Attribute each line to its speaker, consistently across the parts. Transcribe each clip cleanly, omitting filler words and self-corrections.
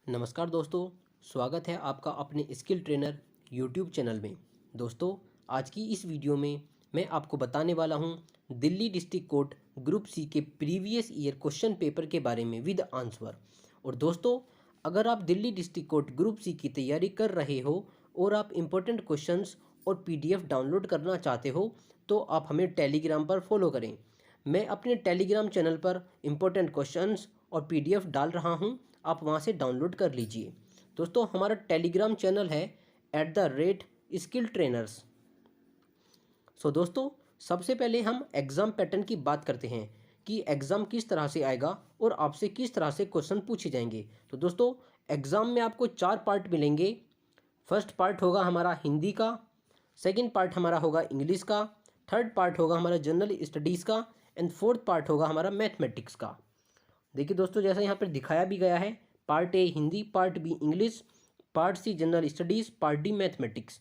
Speaker 1: नमस्कार दोस्तों, स्वागत है आपका अपने स्किल ट्रेनर यूट्यूब चैनल में। दोस्तों, आज की इस वीडियो में मैं आपको बताने वाला हूं Delhi district court group C के प्रीवियस ईयर क्वेश्चन पेपर के बारे में विद आंसर। और दोस्तों, अगर आप Delhi district court group C की तैयारी कर रहे हो और आप इम्पोर्टेंट क्वेश्चंस और पीडीएफ डाउनलोड करना चाहते हो तो आप हमें टेलीग्राम पर फॉलो करें। मैं अपने टेलीग्राम चैनल पर इम्पोर्टेंट क्वेश्चंस और पीडीएफ डाल रहा हूं, आप वहां से डाउनलोड कर लीजिए। दोस्तों, हमारा टेलीग्राम चैनल है @स्किल ट्रेनर्स। दोस्तों, सबसे पहले हम एग्ज़ाम पैटर्न की बात करते हैं कि एग्ज़ाम किस तरह से आएगा और आपसे किस तरह से क्वेश्चन पूछे जाएंगे। तो दोस्तों, एग्ज़ाम में आपको 4 पार्ट मिलेंगे। फर्स्ट पार्ट होगा हमारा हिंदी का, सेकंड पार्ट हमारा होगा इंग्लिश का, थर्ड पार्ट होगा हमारा जनरल स्टडीज़ का एंड फोर्थ पार्ट होगा हमारा मैथमेटिक्स का। देखिए दोस्तों, जैसा यहाँ पर दिखाया भी गया है, part A Hindi, part B English, part C general studies, part D mathematics.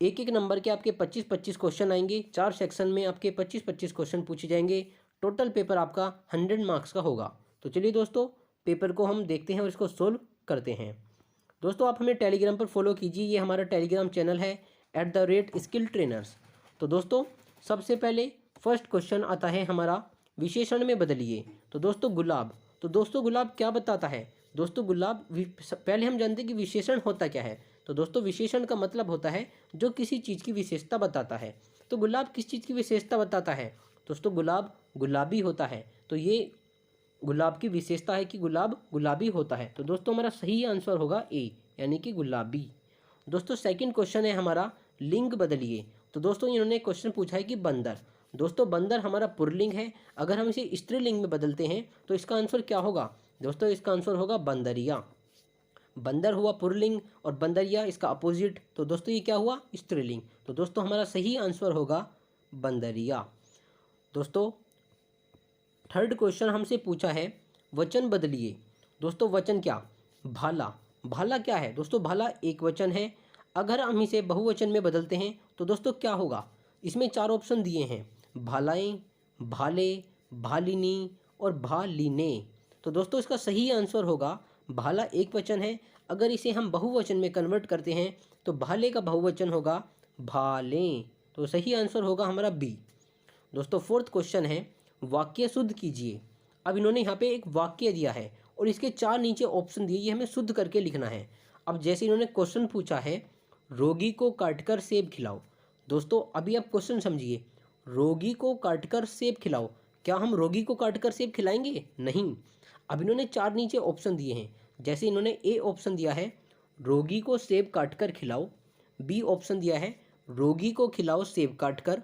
Speaker 1: एक एक नंबर के आपके 25-25 क्वेश्चन आएंगे। 4 सेक्शन में आपके 25-25 क्वेश्चन पूछे जाएंगे। टोटल पेपर आपका 100 मार्क्स का होगा। तो चलिए दोस्तों, पेपर को हम देखते हैं और इसको सोल्व करते हैं। दोस्तों, आप हमें टेलीग्राम पर फॉलो कीजिए। ये हमारा टेलीग्राम चैनल है @स्किल ट्रेनर्स। तो दोस्तों, सबसे पहले फर्स्ट क्वेश्चन आता है हमारा, विशेषण में बदलिए। तो दोस्तों, गुलाब। तो दोस्तों, गुलाब क्या बताता है? दोस्तों, गुलाब पहले हम जानते हैं कि विशेषण होता क्या है। तो दोस्तों, विशेषण का मतलब होता है जो किसी चीज़ की विशेषता बताता है। तो गुलाब किस चीज़ की विशेषता बताता है? दोस्तों, गुलाब गुलाबी होता है। तो ये गुलाब की विशेषता है कि गुलाब गुलाबी होता है। तो दोस्तों, हमारा सही आंसर होगा ए, यानी कि गुलाबी। दोस्तों, सेकंड क्वेश्चन है हमारा, लिंग बदलिए। तो दोस्तों, इन्होंने क्वेश्चन पूछा है कि बंदर। दोस्तों, बंदर हमारा पुल्लिंग है। अगर हम इसे स्त्रीलिंग में बदलते हैं तो इसका आंसर क्या होगा? दोस्तों, इसका आंसर होगा बंदरिया। बंदर हुआ पुल्लिंग और बंदरिया इसका अपोजिट। तो दोस्तों, ये क्या हुआ? स्त्रीलिंग। तो दोस्तों, हमारा सही आंसर होगा बंदरिया। दोस्तों, थर्ड क्वेश्चन हमसे पूछा है, वचन बदलिए। दोस्तों, वचन क्या? भाला। भाला क्या है? दोस्तों, भाला एक वचन है। अगर हम इसे बहुवचन में बदलते हैं तो दोस्तों क्या होगा? इसमें 4 ऑप्शन दिए हैं, भालाएं, भाले, भालिनी और भालिने। तो दोस्तों, इसका सही आंसर होगा, भाला एक वचन है। अगर इसे हम बहुवचन में कन्वर्ट करते हैं तो भाले का बहुवचन होगा भालें। तो सही आंसर होगा हमारा बी। दोस्तों, फोर्थ क्वेश्चन है, वाक्य शुद्ध कीजिए। अब इन्होंने यहाँ पे एक वाक्य दिया है और इसके 4 नीचे ऑप्शन दिए, ये हमें शुद्ध करके लिखना है। अब जैसे इन्होंने क्वेश्चन पूछा है, रोगी को काटकर सेब खिलाओ। दोस्तों, अभी आप क्वेश्चन समझिए, रोगी को काटकर सेब खिलाओ। क्या हम रोगी को काटकर सेब खिलाएंगे? नहीं। अब इन्होंने 4 नीचे ऑप्शन दिए हैं। जैसे इन्होंने ए ऑप्शन दिया है, रोगी को सेब काटकर खिलाओ। बी ऑप्शन दिया है, रोगी को खिलाओ सेब काटकर।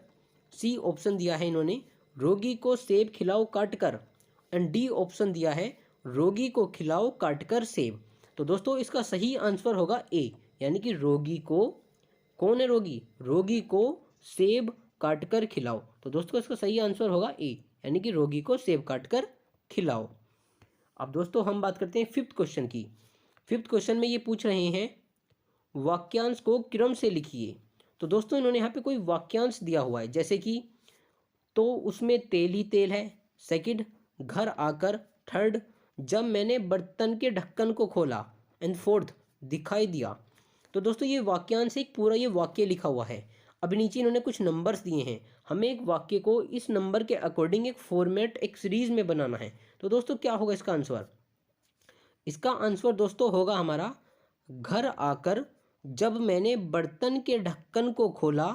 Speaker 1: सी ऑप्शन दिया है इन्होंने, रोगी को सेब खिलाओ काटकर। एंड डी ऑप्शन दिया है, रोगी को खिलाओ काटकर सेब। तो दोस्तों, इसका सही आंसर होगा ए, यानी कि रोगी को, कौन है रोगी? रोगी को सेब काटकर खिलाओ। तो दोस्तों, इसका सही आंसर होगा ए, यानी कि रोगी को सेब काटकर खिलाओ। अब दोस्तों, हम बात करते हैं फिफ्थ क्वेश्चन की। फिफ्थ क्वेश्चन में ये पूछ रहे हैं, वाक्यांश को क्रम से लिखिए। तो दोस्तों, इन्होंने यहाँ पे कोई वाक्यांश दिया हुआ है, जैसे कि तो उसमें तेल ही तेल है। सेकंड, घर आकर। थर्ड, जब मैंने बर्तन के ढक्कन को खोला। एंड फोर्थ, दिखाई दिया। तो दोस्तों, ये वाक्यांश एक पूरा ये वाक्य लिखा हुआ है। अब नीचे इन्होंने कुछ नंबर्स दिए हैं, हमें एक वाक्य को इस नंबर के अकॉर्डिंग एक फॉर्मेट, एक सीरीज में बनाना है। तो दोस्तों, क्या होगा इसका आंसर? इसका आंसर दोस्तों होगा हमारा, घर आकर जब मैंने बर्तन के ढक्कन को खोला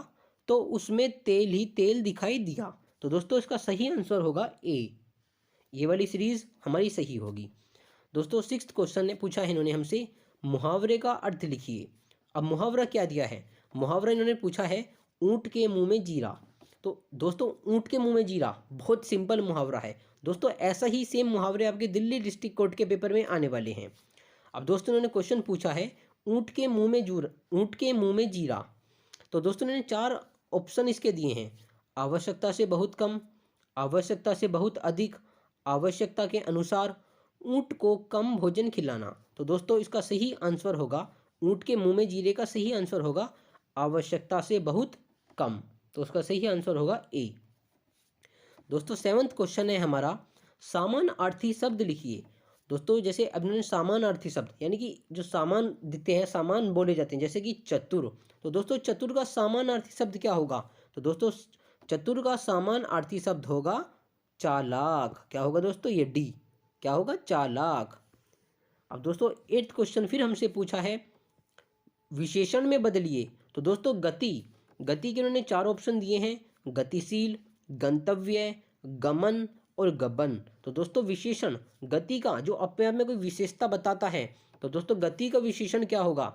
Speaker 1: तो उसमें तेल ही तेल दिखाई दिया। तो दोस्तों, इसका सही आंसर होगा ए, ये वाली सीरीज हमारी सही होगी। दोस्तों, सिक्स्थ क्वेश्चन ने पूछा है इन्होंने हमसे, मुहावरे का अर्थ लिखिए। अब मुहावरा क्या दिया है? मुहावरा इन्होंने पूछा है, ऊंट के मुंह में जीरा। तो दोस्तों, ऊंट के मुंह में जीरा बहुत सिंपल मुहावरा है। दोस्तों, ऐसा ही सेम मुहावरे आपके दिल्ली डिस्ट्रिक्ट कोर्ट के पेपर में आने वाले हैं। अब दोस्तों, इन्होंने क्वेश्चन पूछा है, ऊंट के मुंह में ऊंट के मुंह में जीरा। तो दोस्तों, इन्होंने 4 ऑप्शन इसके दिए हैं, आवश्यकता से बहुत कम, आवश्यकता से बहुत अधिक, आवश्यकता के अनुसार, ऊंट को कम भोजन खिलाना। तो दोस्तों, इसका सही आंसर होगा, ऊंट के मुंह में जीरे का सही आंसर होगा आवश्यकता से बहुत कम। तो उसका सही आंसर होगा ए। दोस्तों, 7वां क्वेश्चन है हमारा, समानार्थी शब्द लिखिए। दोस्तों जैसे अब इन्होंने समानार्थी शब्द यानी कि जो सामान देते हैं, सामान बोले जाते हैं, जैसे कि चतुर। तो दोस्तों चतुर का समानार्थी शब्द क्या होगा? तो दोस्तों चतुर का समानार्थी शब्द होगा चालाक। क्या होगा दोस्तों? ये डी। क्या होगा? चालाक। अब दोस्तों 8th क्वेश्चन फिर हमसे पूछा है, विशेषण में बदलिए। तो दोस्तों गति, गति के उन्होंने 4 ऑप्शन दिए हैं, गतिशील, गंतव्य, गमन और गबन। तो दोस्तों विशेषण गति का जो अपने आप में कोई विशेषता बताता है, तो दोस्तों गति का विशेषण क्या होगा?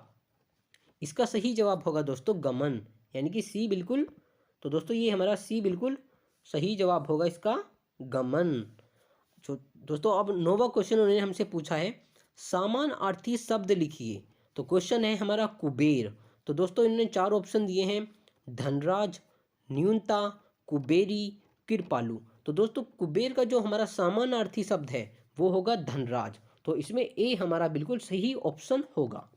Speaker 1: इसका सही जवाब होगा दोस्तों गमन, यानी कि सी बिल्कुल। तो दोस्तों ये हमारा सी बिल्कुल सही जवाब होगा इसका, गमन। जो दोस्तों अब 9वां क्वेश्चन उन्होंने हमसे पूछा है, समानार्थी शब्द लिखिए। तो क्वेश्चन है हमारा कुबेर। तो दोस्तों इन्होंने 4 ऑप्शन दिए हैं, धनराज, न्यूनता, कुबेरी, कृपालु। तो दोस्तों कुबेर का जो हमारा समानार्थी शब्द है वो होगा धनराज। तो इसमें ए हमारा बिल्कुल सही ऑप्शन होगा।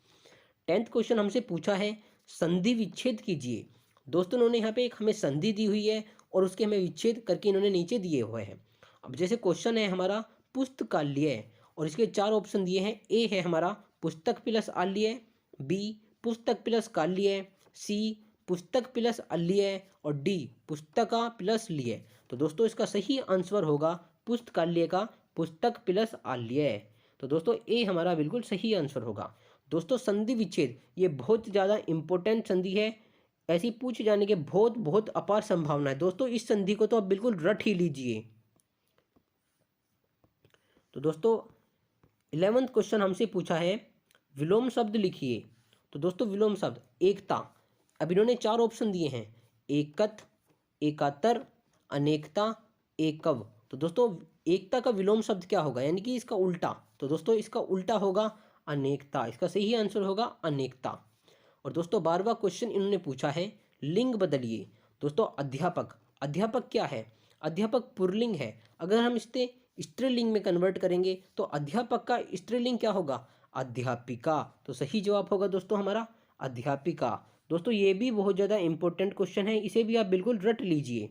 Speaker 1: 10th क्वेश्चन हमसे पूछा है, संधि विच्छेद कीजिए। दोस्तों इन्होंने यहाँ पे एक हमें संधि दी हुई है और उसके हमें विच्छेद करके इन्होंने नीचे दिए हुए हैं। अब जैसे क्वेश्चन है हमारा पुस्तकालय और इसके 4 ऑप्शन दिए हैं, ए है हमारा पुस्तक प्लस आलय, बी पुस्तक प्लस काल्य, सी पुस्तक प्लस अल्य और डी पुस्तका प्लस लिय। तो दोस्तों इसका सही आंसर होगा पुस्तकालय का पुस्तक प्लस आल्य। तो दोस्तों ए हमारा बिल्कुल सही आंसर होगा। दोस्तों संधि विच्छेद ये बहुत ज़्यादा इंपॉर्टेंट संधि है, ऐसी पूछ जाने के बहुत बहुत अपार संभावना है। दोस्तों इस संधि को तो आप बिल्कुल रट ही लीजिए। तो दोस्तों 11th क्वेश्चन हमसे पूछा है, विलोम शब्द लिखिए। तो दोस्तों विलोम शब्द एकता। अब इन्होंने 4 ऑप्शन दिए हैं, एकत, एकातर, अनेकता, एकव। तो दोस्तों एकता का विलोम शब्द क्या होगा, यानी कि इसका उल्टा। तो दोस्तों इसका उल्टा होगा अनेकता। इसका सही आंसर होगा अनेकता। और दोस्तों 12वां क्वेश्चन इन्होंने पूछा है, लिंग बदलिए। दोस्तों अध्यापक, अध्यापक क्या है? अध्यापक पुल्लिंग है। अगर हम इसे स्त्रीलिंग में कन्वर्ट करेंगे तो अध्यापक का स्त्रीलिंग क्या होगा? अध्यापिका। तो सही जवाब होगा दोस्तों हमारा अध्यापिका। दोस्तों ये भी बहुत ज़्यादा इंपॉर्टेंट क्वेश्चन है, इसे भी आप बिल्कुल रट लीजिए।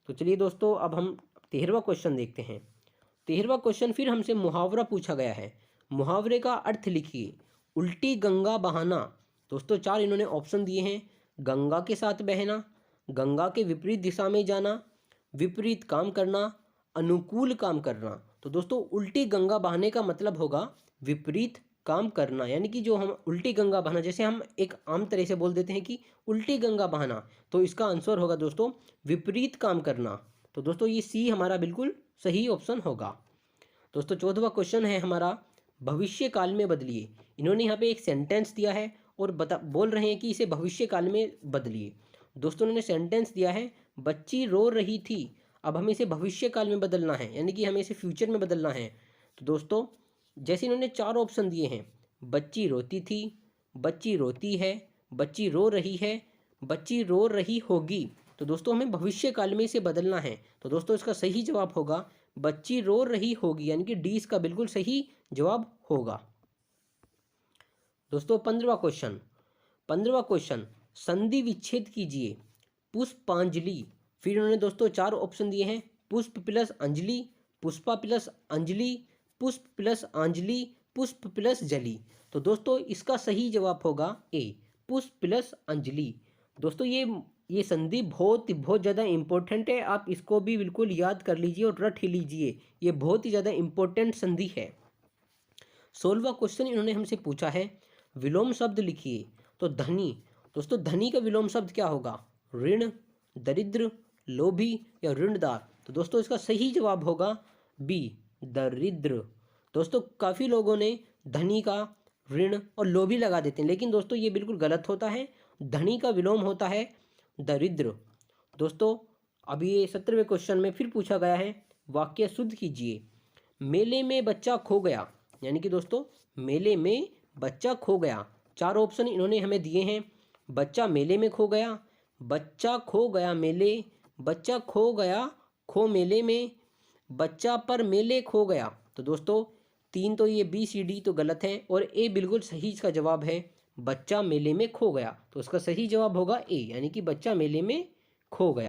Speaker 1: तो चलिए दोस्तों अब हम 13वां क्वेश्चन देखते हैं। 13वां क्वेश्चन फिर हमसे मुहावरा पूछा गया है। मुहावरे का अर्थ लिखिए। उल्टी गंगा बहाना। दोस्तों 4 इन्होंने ऑप्शन दिए हैं, गंगा के साथ बहना, गंगा के विपरीत दिशा में जाना, विपरीत काम करना, अनुकूल काम करना। तो दोस्तों उल्टी गंगा बहाने का मतलब होगा विपरीत काम करना, यानी कि जो हम उल्टी गंगा बहाना, जैसे हम एक आम तरह से बोल देते हैं कि उल्टी गंगा बहाना, तो इसका आंसर होगा दोस्तों विपरीत काम करना। तो दोस्तों ये सी हमारा बिल्कुल सही ऑप्शन होगा। दोस्तों 14वां क्वेश्चन है हमारा, भविष्य काल में बदलिए। इन्होंने यहाँ पे एक सेंटेंस दिया है और बोल रहे हैं कि इसे भविष्य काल में बदलिए। दोस्तों उन्होंने सेंटेंस दिया है, बच्ची रो रही थी। अब हमें इसे भविष्य काल में बदलना है, यानी कि हमें इसे फ्यूचर में बदलना है। तो दोस्तों जैसे इन्होंने 4 ऑप्शन दिए हैं, बच्ची रोती थी, बच्ची रोती है, बच्ची रो रही है, बच्ची रो रही होगी। तो दोस्तों हमें भविष्य काल में इसे बदलना है। तो दोस्तों इसका सही जवाब होगा बच्ची रो रही होगी, यानी कि डी इसका बिल्कुल सही जवाब होगा। दोस्तों 15वां क्वेश्चन, संधि विच्छेद कीजिए। पुष्पांजलि। फिर उन्होंने दोस्तों 4 ऑप्शन दिए हैं, पुष्प प्लस अंजलि, पुष्पा प्लस अंजलि, पुष्प प्लस अंजलि, पुष्प प्लस जली। तो दोस्तों इसका सही जवाब होगा ए, पुष्प प्लस अंजलि। दोस्तों ये संधि बहुत ज़्यादा इंपॉर्टेंट है, आप इसको भी बिल्कुल याद कर लीजिए और रट ही लीजिए, ये बहुत ही ज़्यादा इंपॉर्टेंट संधि है। 16वां क्वेश्चन इन्होंने हमसे पूछा है, विलोम शब्द लिखिए। तो धनी। दोस्तों धनी का विलोम शब्द क्या होगा? ऋण, दरिद्र, लोभी या ऋणदार। तो दोस्तों इसका सही जवाब होगा बी, दरिद्र। दोस्तों काफ़ी लोगों ने धनी का ऋण और लोभी लगा देते हैं, लेकिन दोस्तों ये बिल्कुल गलत होता है। धनी का विलोम होता है दरिद्र। दोस्तों अभी ये 17वें क्वेश्चन में फिर पूछा गया है, वाक्य शुद्ध कीजिए। मेले में बच्चा खो गया, यानी कि दोस्तों मेले में बच्चा खो गया। 4 ऑप्शन इन्होंने हमें दिए हैं, बच्चा मेले में खो गया, बच्चा खो गया मेले, बच्चा खो गया खो मेले में, बच्चा पर मेले खो गया। तो दोस्तों 3 तो ये बी सी डी तो गलत है और ए बिल्कुल सही इसका जवाब है, बच्चा मेले में खो गया। तो उसका सही जवाब होगा ए, यानी कि बच्चा मेले में खो गया।